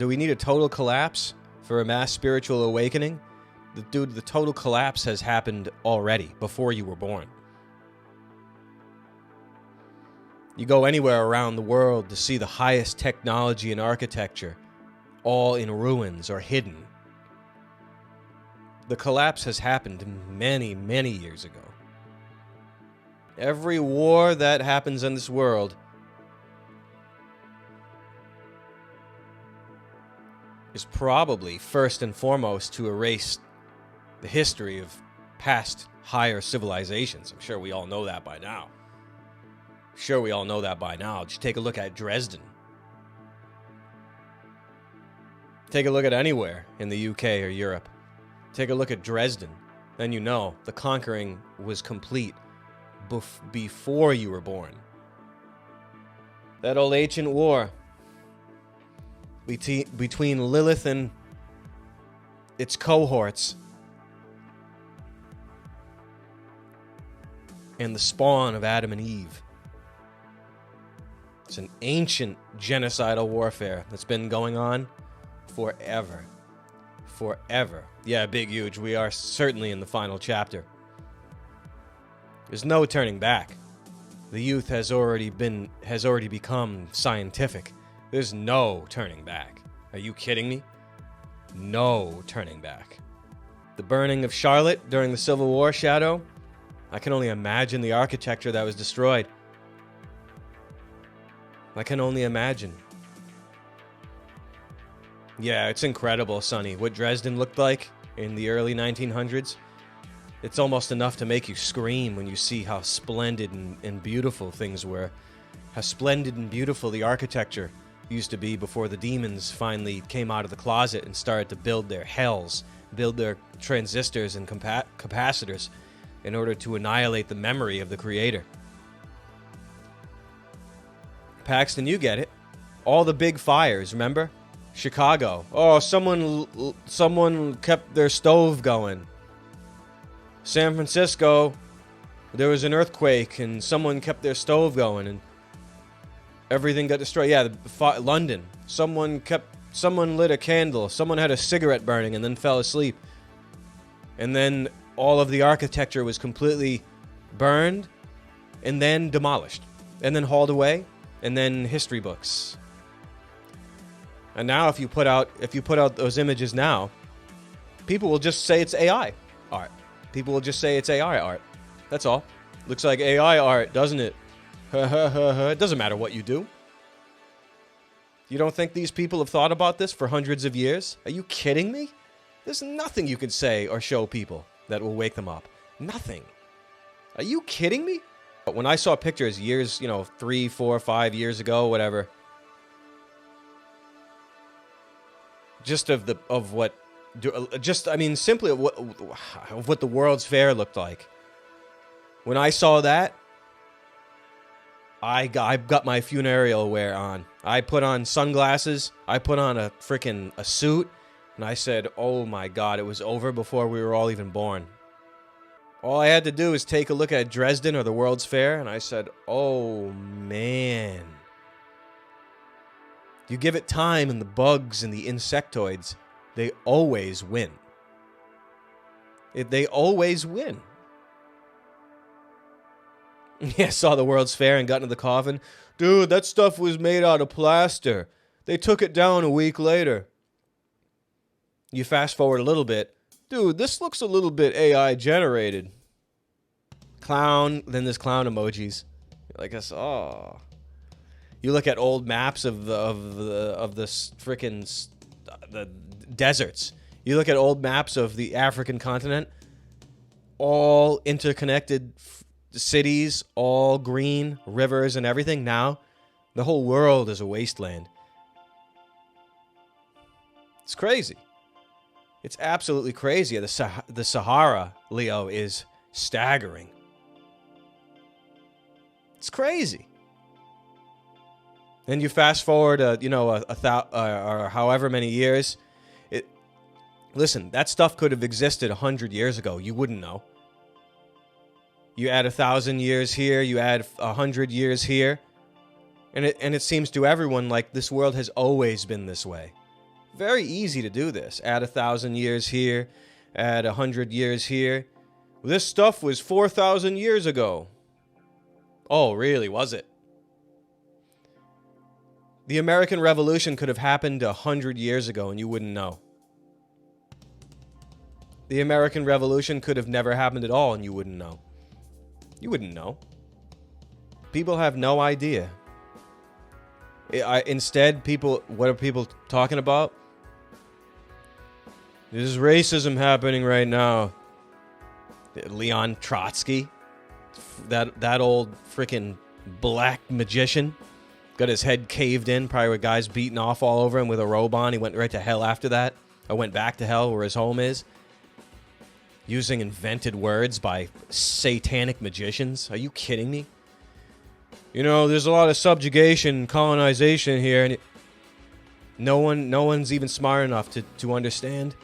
Do we need a total collapse for a mass spiritual awakening? Dude, the total collapse has happened already, before you were born. You go anywhere around the world to see the highest technology and architecture, all in ruins or hidden. The collapse has happened many, many years ago. Every war that happens in this world is probably first and foremost to erase the history of past higher civilizations. I'm sure we all know that by now. Just take a look at Dresden. Take a look at anywhere in the UK or Europe. Take a look at Dresden. Then you know the conquering was complete before you were born. That old ancient war between Lilith and its cohorts and the spawn of Adam and Eve. It's an ancient genocidal warfare that's been going on forever. Forever. Yeah, big, huge. We are certainly in the final chapter. There's no turning back. The youth has already become scientific. There's no turning back. Are you kidding me? No turning back. The burning of Charlotte during the Civil War, Shadow? I can only imagine the architecture that was destroyed. I can only imagine. Yeah, it's incredible, Sonny. What Dresden looked like in the early 1900s. It's almost enough to make you scream when you see how splendid and beautiful things were. How splendid and beautiful the architecture used to be before the demons finally came out of the closet and started to build their hells, build their transistors and capacitors in order to annihilate the memory of the creator. Paxton, you get it. All the big fires, remember? Chicago. Oh, someone kept their stove going. San Francisco, there was an earthquake and someone kept their stove going and everything got destroyed. Yeah, London. Someone lit a candle. Someone had a cigarette burning and then fell asleep. And then all of the architecture was completely burned and then demolished and then hauled away and then history books. And now if you put out those images now, people will just say it's AI art. People will just say it's AI art. That's all. Looks like AI art, doesn't it? It doesn't matter what you do. You don't think these people have thought about this for hundreds of years? Are you kidding me? There's nothing you could say or show people that will wake them up. Nothing. Are you kidding me? But when I saw pictures years, 3, 4, 5 years ago, whatever, simply of what the World's Fair looked like. When I saw that, I got my funereal wear on. I put on sunglasses. I put on a suit. And I said, oh my God, it was over before we were all even born. All I had to do is take a look at Dresden or the World's Fair. And I said, oh man. You give it time and the bugs and the insectoids, they always win. They always win. Yeah, I saw the World's Fair and got into the coffin. Dude, that stuff was made out of plaster. They took it down a week later. You fast forward a little bit. Dude, this looks a little bit AI generated. Clown, then there's clown emojis. Like us, oh. You look at old maps of the deserts. You look at old maps of the African continent. All interconnected cities, all green, rivers and everything. Now, the whole world is a wasteland. It's crazy. It's absolutely crazy. The Sahara, Leo, is staggering. It's crazy. Then you fast forward, or however many years. Listen, that stuff could have existed 100 years ago. You wouldn't know. You add 1,000 years here, you add 100 years here, and it seems to everyone like this world has always been this way. Very easy to do this. Add 1,000 years here, add 100 years here. This stuff was 4,000 years ago. Oh, really, was it? The American Revolution could have happened 100 years ago and you wouldn't know. The American Revolution could have never happened at all and you wouldn't know. You wouldn't know. People have no idea. Instead, what are people talking about? There's racism happening right now. Leon Trotsky, that old freaking black magician, got his head caved in, probably with guys beating off all over him with a robe on. He went right to hell after that. I went back to hell where his home is. Using invented words by satanic magicians. Are you kidding me? You know, there's a lot of subjugation, colonization here, and no one's even smart enough to understand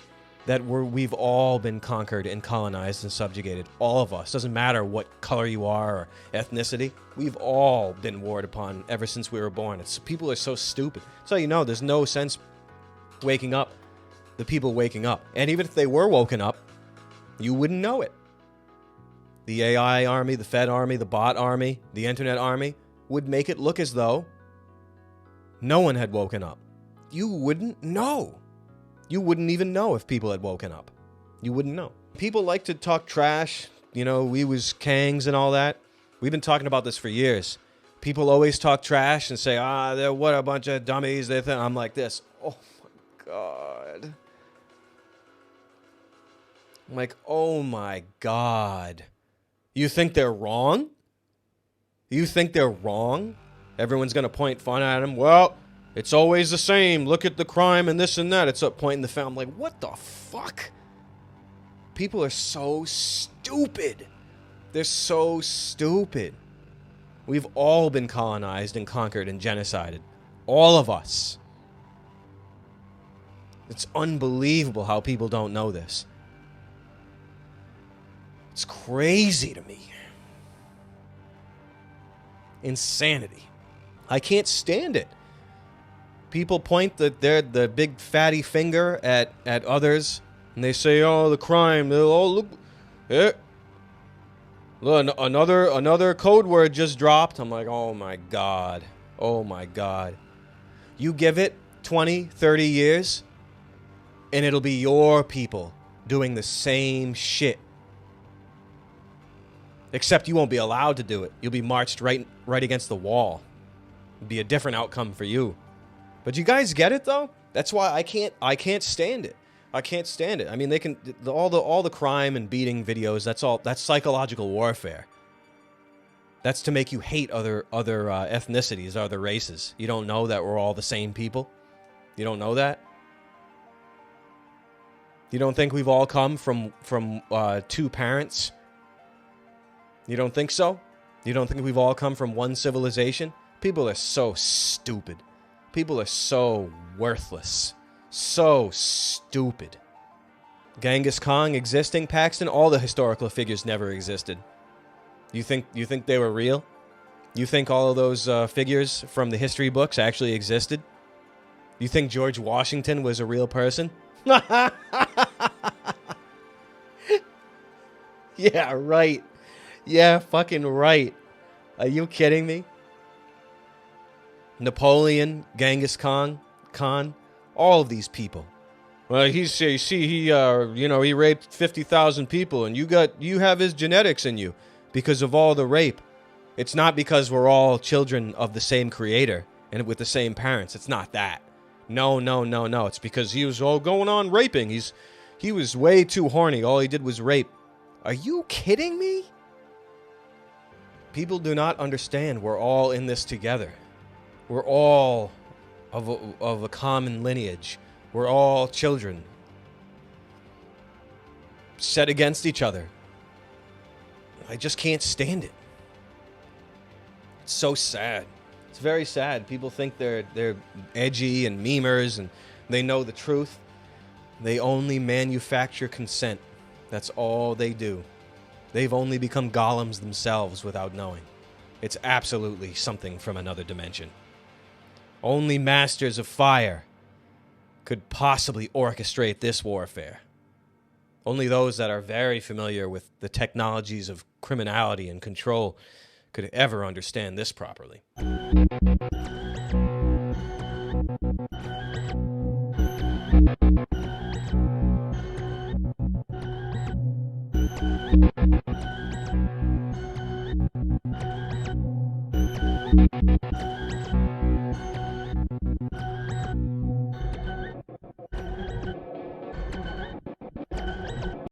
that we've all been conquered and colonized and subjugated. All of us. Doesn't matter what color you are or ethnicity. We've all been warred upon ever since we were born. People are so stupid. So you know, there's no sense waking up. The people waking up. And even if they were woken up, you wouldn't know it. The AI army, the Fed army, the bot army, the internet army would make it look as though no one had woken up. You wouldn't know. You wouldn't even know if people had woken up. You wouldn't know. People like to talk trash. You know, we was Kangs and all that. We've been talking about this for years. People always talk trash and say, they're what a bunch of dummies. I'm like this. Oh, my God. I'm like, oh, my God. You think they're wrong? You think they're wrong? Everyone's going to point fun at them. Well, it's always the same. Look at the crime and this and that. It's up pointing the finger. I'm like, what the fuck? People are so stupid. They're so stupid. We've all been colonized and conquered and genocided. All of us. It's unbelievable how people don't know this. It's crazy to me. Insanity. I can't stand it. People point the big fatty finger at others, and they say, "Oh, the crime! Oh, look, another code word just dropped." I'm like, "Oh my God! Oh my God!" You give it 20, 30 years, and it'll be your people doing the same shit. Except you won't be allowed to do it. You'll be marched right against the wall. It'll be a different outcome for you. But you guys get it though? That's why I can't stand it. I can't stand it. I mean, they can all the crime and beating videos. That's psychological warfare. That's to make you hate other ethnicities, other races. You don't know that we're all the same people? You don't know that? You don't think we've all come from two parents? You don't think so? You don't think we've all come from one civilization? People are so stupid. People are so worthless. So stupid. Genghis Khan existing, Paxton? All the historical figures never existed. You think they were real? You think all of those figures from the history books actually existed? You think George Washington was a real person? Yeah, right. Yeah, fucking right. Are you kidding me? Napoleon, Genghis Khan, all of these people. Well, he raped 50,000 people, and you have his genetics in you because of all the rape. It's not because we're all children of the same creator and with the same parents. It's not that. No. It's because he was all going on raping. He was way too horny. All he did was rape. Are you kidding me? People do not understand we're all in this together. We're all of a common lineage. We're all children set against each other. I just can't stand it. It's so sad. It's very sad. People think they're edgy and memers and they know the truth. They only manufacture consent. That's all they do. They've only become golems themselves without knowing. It's absolutely something from another dimension. Only masters of fire. could possibly orchestrate this warfare. Only those that are very familiar with the technologies of criminality and control could ever understand this properly.